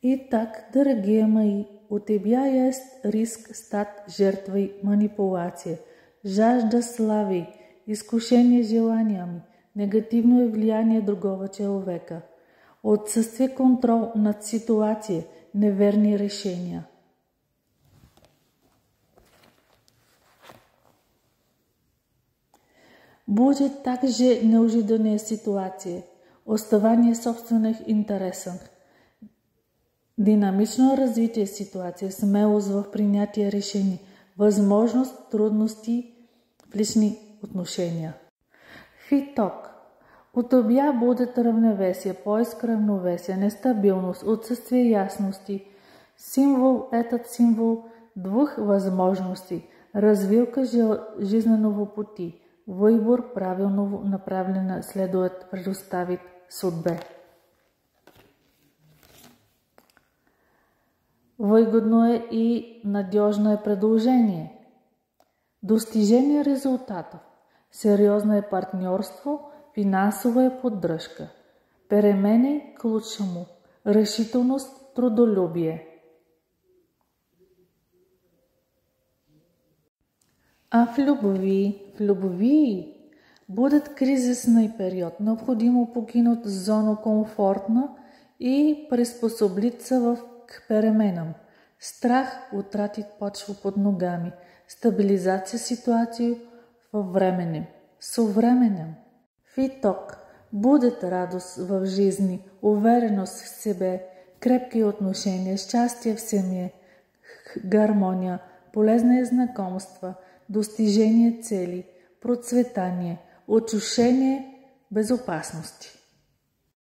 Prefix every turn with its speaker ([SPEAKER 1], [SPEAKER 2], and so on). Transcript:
[SPEAKER 1] Итак, дорогие мои, у тебя есть риск стать жертвой манипуляции, жажда славы, искушение желаниями, негативное влияние другого человека, отсутствие контрола над ситуацией, неверни решения. Будет также неожиданная ситуация, оставание собственных интересов, динамично развитие ситуации, смелост в принятие решений, възможност, трудности в лични отношения. Итог. У тебя будет равновесие, поиск равновесия, нестабилност, отсутствие ясности. Этот символ двух возможностей, развилка жизненного пути, выбор правильно направленно следует предоставить судьбе. Выгодное и надежное предложение, достижение результатов, серьезное партнерство, финансовая поддръжка, перемены к лучшему, решителност, трудолюбие. А в любви будет кризисный период, необходимо покинуть зону комфортно и приспособиться к переменам. Страх утратит почву под ногами, стабилизация ситуации във временем, со временем. В итог будет радост в жизни, уверенность в себе, крепки отношения, счастье в семье, гармония, полезные знакомства, достижение цели, процветание, очищение, безопасности.